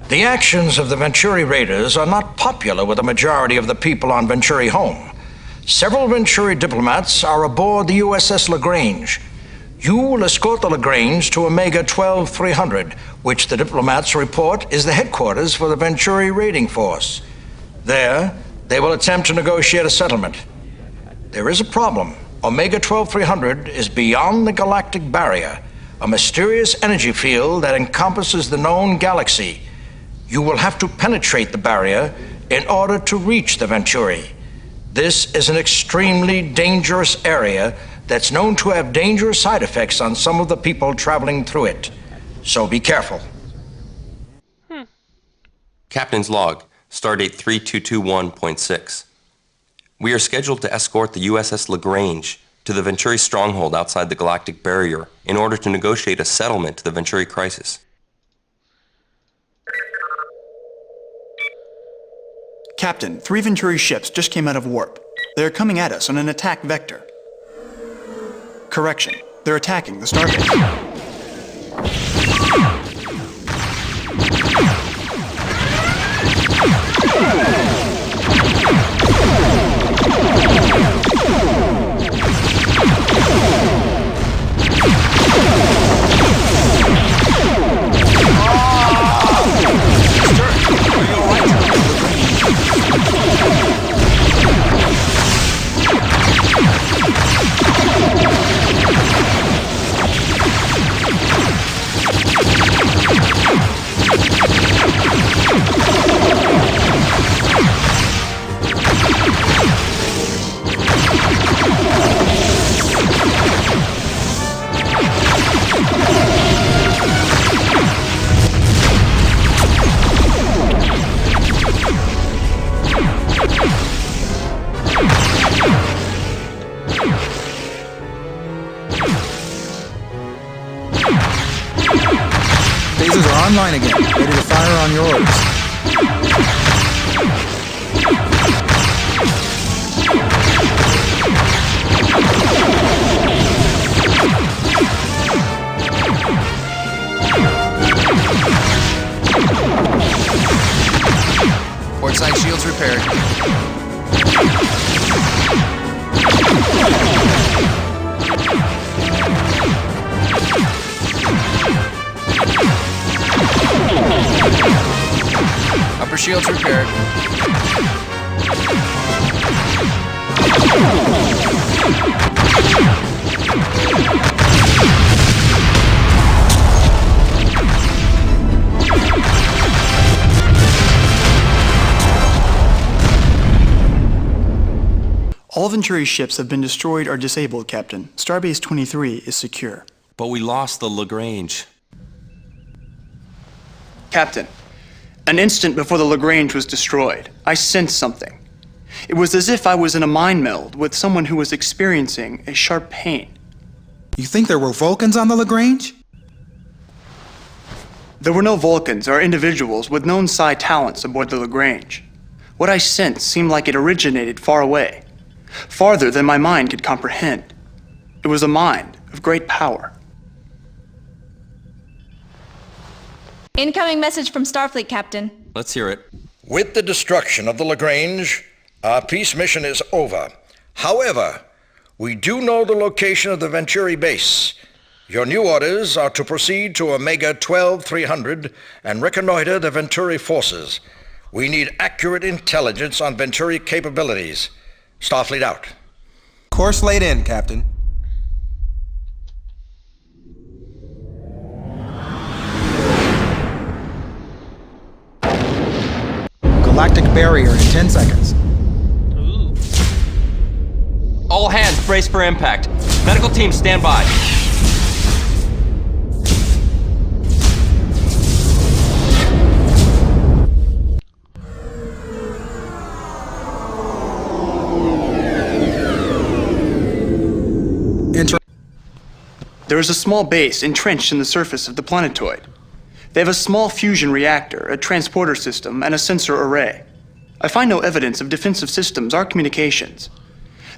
The actions of the Venturi raiders are not popular with the majority of the people on Venturi home. Several Venturi diplomats are aboard the USS LaGrange. You will escort the LaGrange to Omega 12300, which the diplomats report is the headquarters for the Venturi raiding force. There, they will attempt to negotiate a settlement. There is a problem. Omega 12300 is beyond the galactic barrier, a mysterious energy field that encompasses the known galaxy. You will have to penetrate the barrier in order to reach the Venturi. This is an extremely dangerous area that's known to have dangerous side effects on some of the people traveling through it. So be careful. Captain's log, stardate 3221.6. We are scheduled to escort the USS LaGrange to the Venturi stronghold outside the galactic barrier in order to negotiate a settlement to the Venturi crisis. Captain, 3 Venturi ships just came out of warp. They are coming at us on an attack vector. Correction, they're attacking the starbase. Phasers are online again, ready to fire on your orders. Port side shields repaired. Upper shields repaired. All Venturi ships have been destroyed or disabled, Captain. Starbase 23 is secure. But we lost the LaGrange. Captain, an instant before the LaGrange was destroyed, I sensed something. It was as if I was in a mind meld with someone who was experiencing a sharp pain. You think there were Vulcans on the LaGrange? There were no Vulcans or individuals with known psi talents aboard the LaGrange. What I sensed seemed like it originated far away, farther than my mind could comprehend. It was a mind of great power. Incoming message from Starfleet, Captain. Let's hear it. With the destruction of the LaGrange, our peace mission is over. However, we do know the location of the Venturi base. Your new orders are to proceed to Omega 12300 and reconnoiter the Venturi forces. We need accurate intelligence on Venturi capabilities. Starfleet out. Course laid in, Captain. Galactic barrier in 10 seconds. All hands brace for impact. Medical team stand by. There is a small base entrenched in the surface of the planetoid. They have a small fusion reactor, a transporter system, and a sensor array. I find no evidence of defensive systems or communications.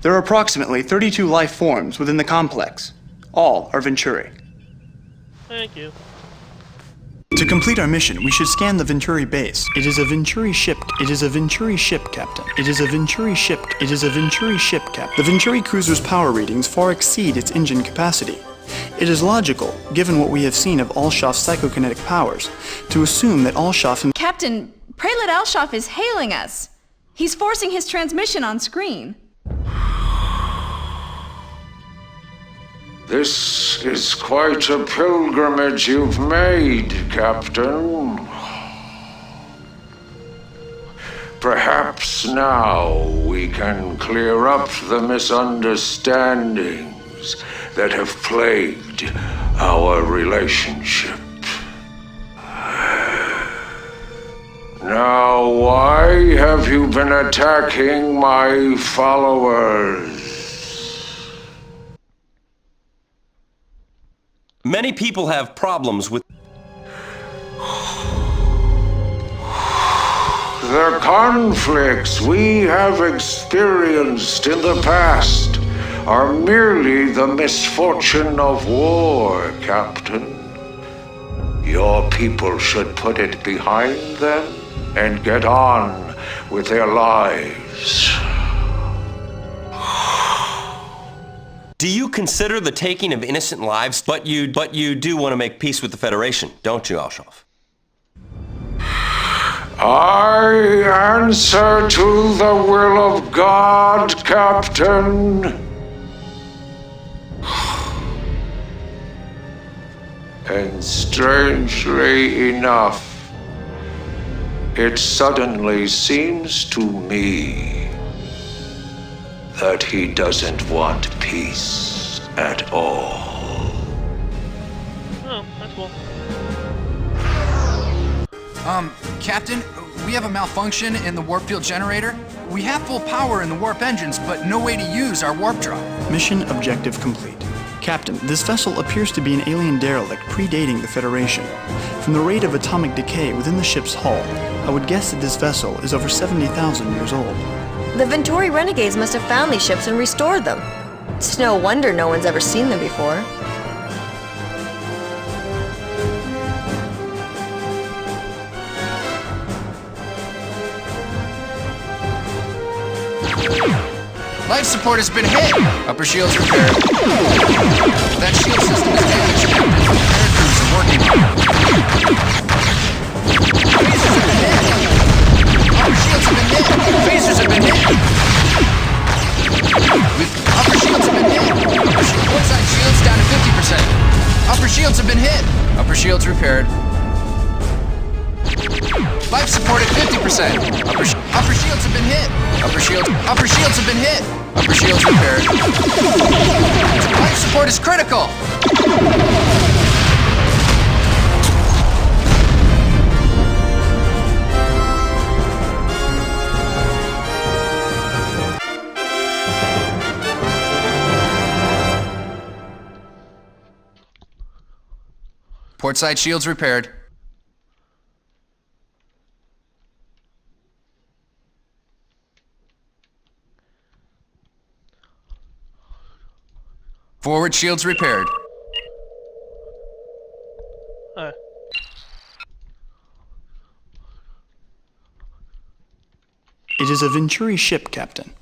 There are approximately 32 life forms within the complex. All are Venturi. Thank you. To complete our mission, we should scan the Venturi base. It is a Venturi ship. It is a Venturi ship, Captain. It is a Venturi ship. It is a Venturi ship, Captain. The Venturi cruiser's power readings far exceed its engine capacity. It is logical, given what we have seen of Alshoff's psychokinetic powers, to assume that Alshoff himself... Captain, Prelude Alshoff is hailing us. He's forcing his transmission on screen. This is quite a pilgrimage you've made, Captain. Perhaps now we can clear up the misunderstandings that have plagued our relationship. Now, why have you been attacking my followers? Many people have problems with... The conflicts we have experienced in the past are merely the misfortune of war, Captain. Your people should put it behind them and get on with their lives. Do you consider the taking of innocent lives? But you do want to make peace with the Federation, don't you, Alshoff? I answer to the will of God, Captain. And strangely enough, it suddenly seems to me that he doesn't want peace at all. Oh, that's cool. Captain, we have a malfunction in the warp field generator. We have full power in the warp engines, but no way to use our warp drive. Mission objective complete. Captain, this vessel appears to be an alien derelict predating the Federation. From the rate of atomic decay within the ship's hull, I would guess that this vessel is over 70,000 years old. The Venturi renegades must have found these ships and restored them. It's no wonder no one's ever seen them before. Life support has been hit! Upper shield's repaired. That shield system is damaged. Air crews are working on it. Phasers have been hit! Upper shields have been hit! Phasers have been hit! Upper shields have been hit! Port side shields down to 50%. Upper shields have been hit! Upper shields repaired. Life support at 50%. Upper shields have been hit. Upper shields have been hit. Upper shields repaired. Life support is critical. Port side shields repaired. Forward shields repaired. It is a Venturi ship, Captain.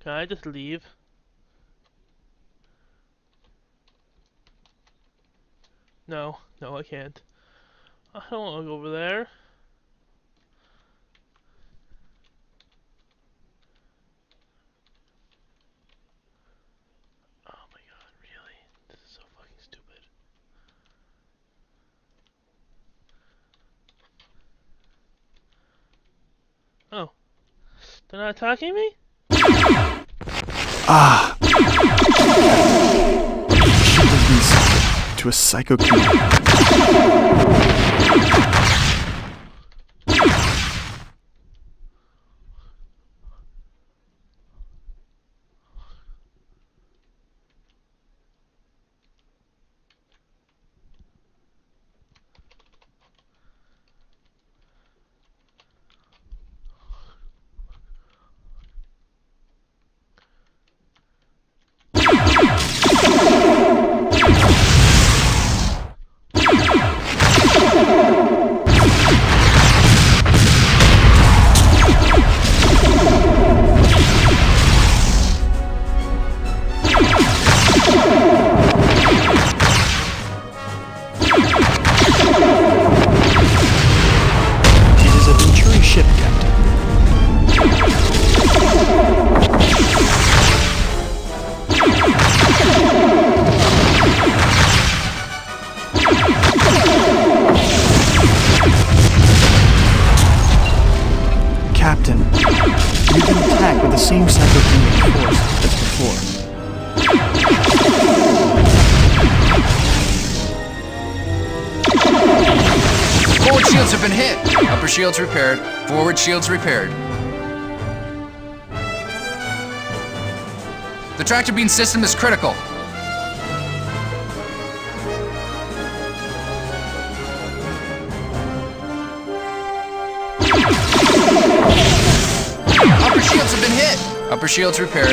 Can I just leave? No, I can't. I don't want to go over there. Oh my god, really? This is so fucking stupid. Oh. They're not attacking me? Ah! The ship has been sent to a psychokinetic. the same cyclopenic force as before. Forward shields have been hit. Upper shields repaired. Forward shields repaired. The tractor beam system is critical. Upper shields have been hit. Upper shields repaired.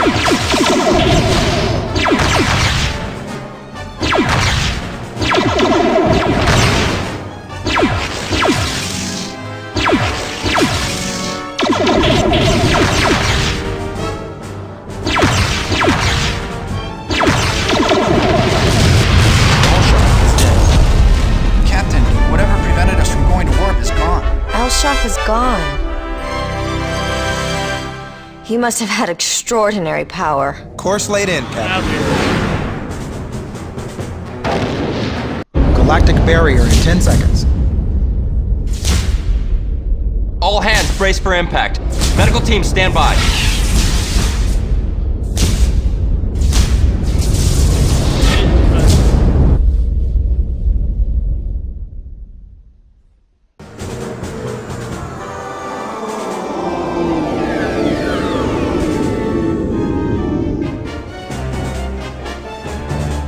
Captain, whatever prevented us from going to warp is gone. Alshaf is gone. He must have had extraordinary power. Course laid in, Captain. Galactic barrier in 10 seconds. All hands brace for impact. Medical team, stand by.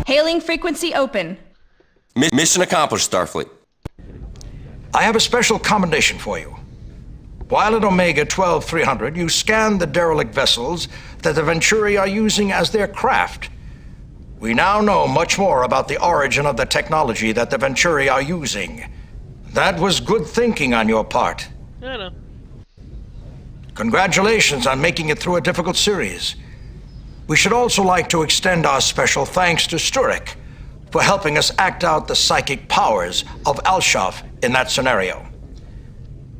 Hailing frequency open. Mission accomplished, Starfleet. I have a special commendation for you. While at Omega 12300, you scanned the derelict vessels that the Venturi are using as their craft. We now know much more about the origin of the technology that the Venturi are using. That was good thinking on your part. I know. Congratulations on making it through a difficult series. We should also like to extend our special thanks to Sturek for helping us act out the psychic powers of Alshaf in that scenario.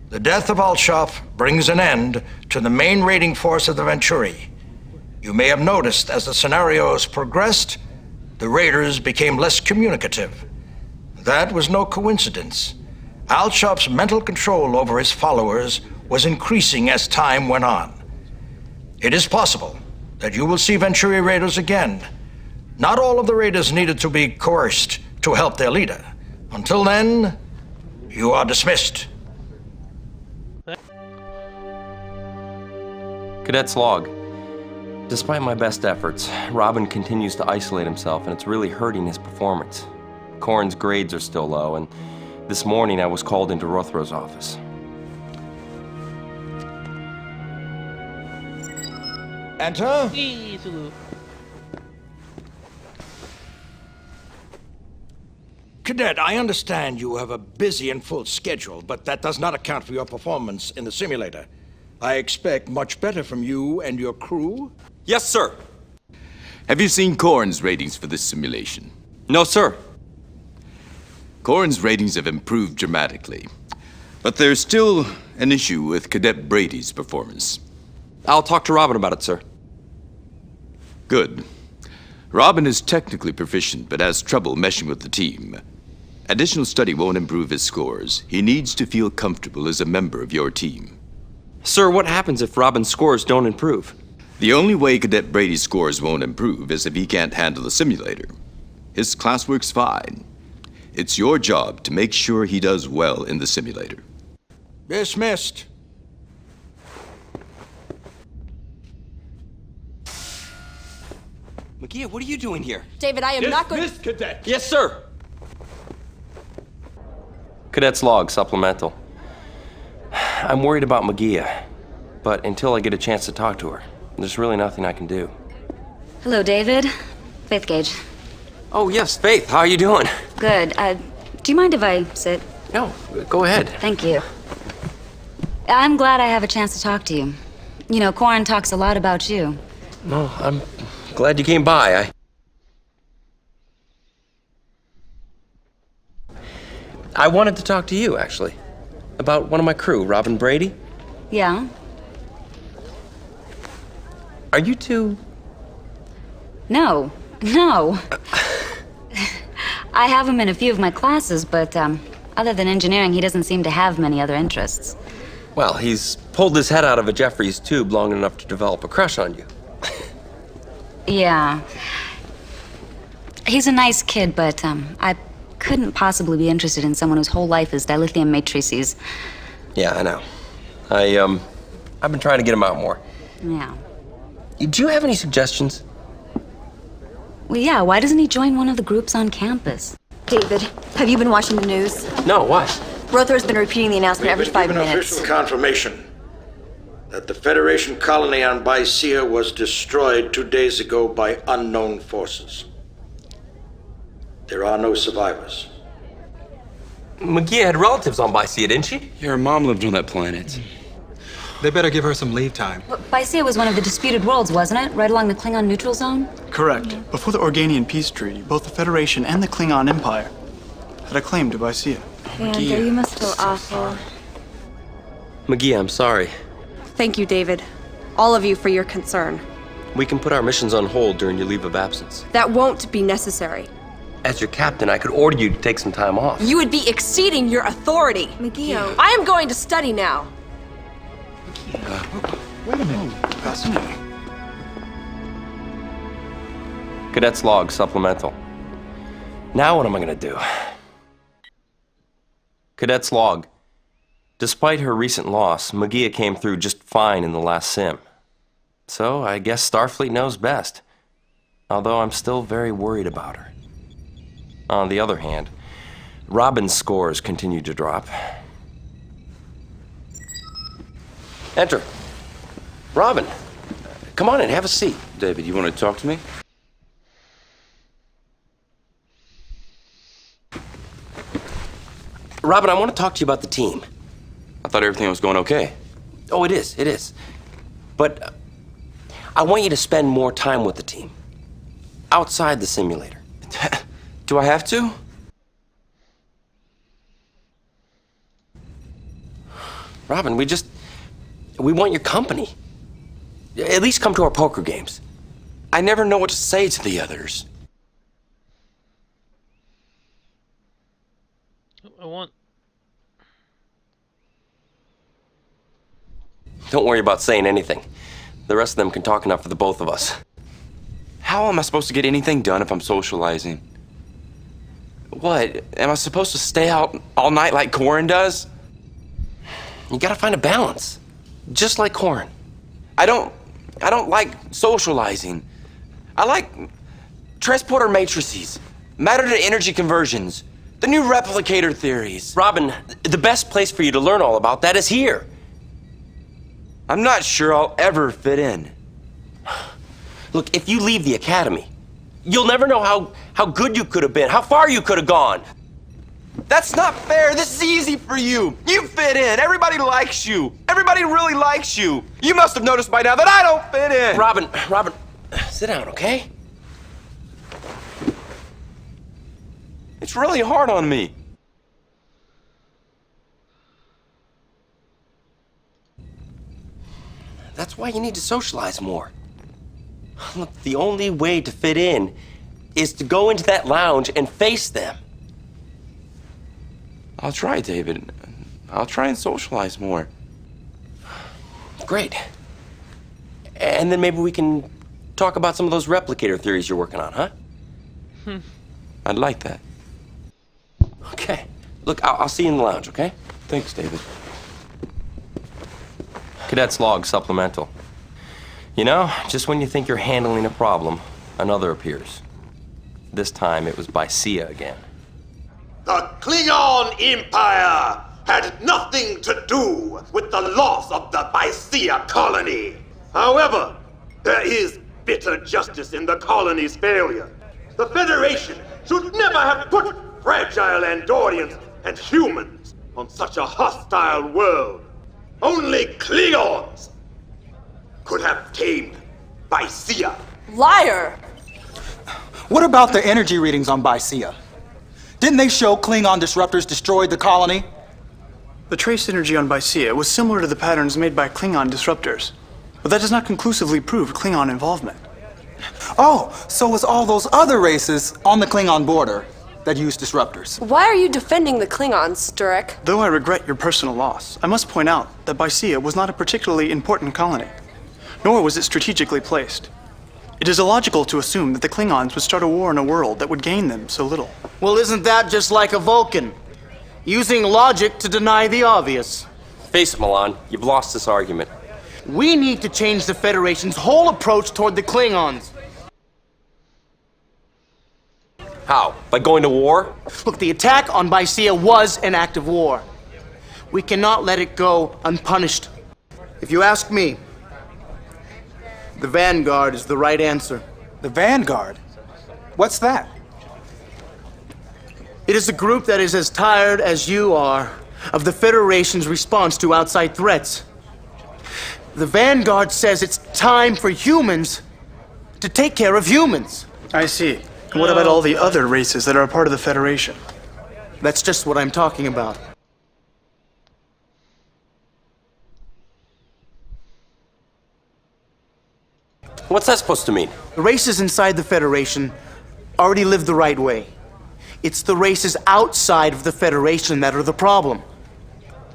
The death of Alshaf brings an end to the main raiding force of the Venturi. You may have noticed as the scenarios progressed, the raiders became less communicative. That was no coincidence. Alshaf's mental control over his followers was increasing as time went on. It is possible that you will see Venturi raiders again. Not all of the raiders needed to be coerced to help their leader. Until then, you are dismissed. Cadet's log. Despite my best efforts, Robin continues to isolate himself, and it's really hurting his performance. Corrin's grades are still low, and this morning I was called into Rothro's office. Enter. Eee, Zulu. Cadet, I understand you have a busy and full schedule, but that does not account for your performance in the simulator. I expect much better from you and your crew. Yes, sir. Have you seen Corrin's ratings for this simulation? No, sir. Corrin's ratings have improved dramatically, but there's still an issue with Cadet Brady's performance. I'll talk to Robin about it, sir. Good. Robin is technically proficient, but has trouble meshing with the team. Additional study won't improve his scores. He needs to feel comfortable as a member of your team. Sir, what happens if Robin's scores don't improve? The only way Cadet Brady's scores won't improve is if he can't handle the simulator. His classwork's fine. It's your job to make sure he does well in the simulator. Dismissed. Magia, what are you doing here? David, I am not going to... Cadet! Yes, sir! Cadet's log, supplemental. I'm worried about Magia, but until I get a chance to talk to her, there's really nothing I can do. Hello, David. Faith Gage. Oh, yes, Faith, how are you doing? Good. Do you mind if I sit? No, go ahead. Thank you. I'm glad I have a chance to talk to you. You know, Corrin talks a lot about you. No, I'm glad you came by. I wanted to talk to you, actually. About one of my crew, Robin Brady. Yeah? Are you two... No. I have him in a few of my classes, but other than engineering, he doesn't seem to have many other interests. Well, he's pulled his head out of a Jeffries tube long enough to develop a crush on you. Yeah. He's a nice kid, but I couldn't possibly be interested in someone whose whole life is dilithium matrices. Yeah, I know. I've been trying to get him out more. Yeah. Do you have any suggestions? Well, yeah, why doesn't he join one of the groups on campus? David, have you been watching the news? No, what? Rother's been repeating the announcement every 5 minutes. Official confirmation that the Federation colony on Bicea was destroyed 2 days ago by unknown forces. There are no survivors. McGee had relatives on Bicea, didn't she? Your mom lived on that planet. They better give her some leave time. Well, Bicea was one of the disputed worlds, wasn't it? Right along the Klingon neutral zone? Correct. Before the Organian peace treaty, both the Federation and the Klingon Empire had a claim to Bicea. Andrew, you must feel awful. McGee, I'm sorry. Thank you, David. All of you for your concern. We can put our missions on hold during your leave of absence. That won't be necessary. As your captain, I could order you to take some time off. You would be exceeding your authority. McGee. I am going to study now. Wait a minute. Fascinating. Cadet's log supplemental. Now what am I gonna do? Cadet's log. Despite her recent loss, Magia came through just fine in the last sim. So I guess Starfleet knows best. Although I'm still very worried about her. On the other hand, Robin's scores continue to drop. Enter. Robin, come on in, have a seat. David, you want to talk to me? Robin, I want to talk to you about the team. I thought everything was going okay. Oh, it is. But I want you to spend more time with the team. Outside the simulator. Do I have to? Robin, we want your company. At least come to our poker games. I never know what to say to the others. Don't worry about saying anything. The rest of them can talk enough for the both of us. How am I supposed to get anything done if I'm socializing? What? Am I supposed to stay out all night like Corin does? You gotta find a balance. Just like Corin. I don't like socializing. I like transporter matrices, matter to energy conversions, the new replicator theories. Robin, the best place for you to learn all about that is here. I'm not sure I'll ever fit in. Look, if you leave the academy, you'll never know how good you could have been, how far you could have gone. That's not fair. This is easy for you. You fit in. Everybody likes you. Everybody really likes you. You must have noticed by now that I don't fit in. Robin, sit down, okay? It's really hard on me. That's why you need to socialize more. Look, the only way to fit in is to go into that lounge and face them. I'll try, David. I'll try and socialize more. Great. And then maybe we can talk about some of those replicator theories you're working on, huh? I'd like that. Okay. Look, I'll see you in the lounge, okay? Thanks, David. Cadet's log supplemental. You know, just when you think you're handling a problem, another appears. This time it was Bicea again. The Klingon Empire had nothing to do with the loss of the Bicea colony. However, there is bitter justice in the colony's failure. The Federation should never have put fragile Andorians and humans on such a hostile world. Only Klingons could have tamed Bicea. Liar! What about the energy readings on Bicea? Didn't they show Klingon disruptors destroyed the colony? The trace energy on Bicea was similar to the patterns made by Klingon disruptors, but that does not conclusively prove Klingon involvement. Oh, so was all those other races on the Klingon border. that use disruptors. Why are you defending the Klingons, Durek? Though I regret your personal loss, I must point out that Bysea was not a particularly important colony, nor was it strategically placed. It is illogical to assume that the Klingons would start a war in a world that would gain them so little. Well, isn't that just like a Vulcan? Using logic to deny the obvious. Face it, Milan. You've lost this argument. We need to change the Federation's whole approach toward the Klingons. How? By going to war? Look, the attack on Bysea was an act of war. We cannot let it go unpunished. If you ask me, the Vanguard is the right answer. The Vanguard? What's that? It is a group that is as tired as you are of the Federation's response to outside threats. The Vanguard says it's time for humans to take care of humans. I see. And what about all the other races that are a part of the Federation? That's just what I'm talking about. What's that supposed to mean? The races inside the Federation already live the right way. It's the races outside of the Federation that are the problem.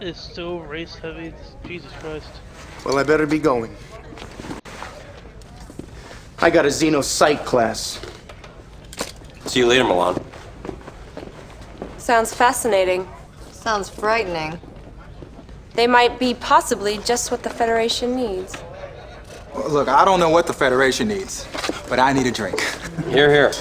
It's so race heavy. Jesus Christ. Well, I better be going. I got a Xeno Psych class. See you later, Milan. Sounds fascinating. Sounds frightening. They might be possibly just what the Federation needs. Look, I don't know what the Federation needs, but I need a drink. Here, here.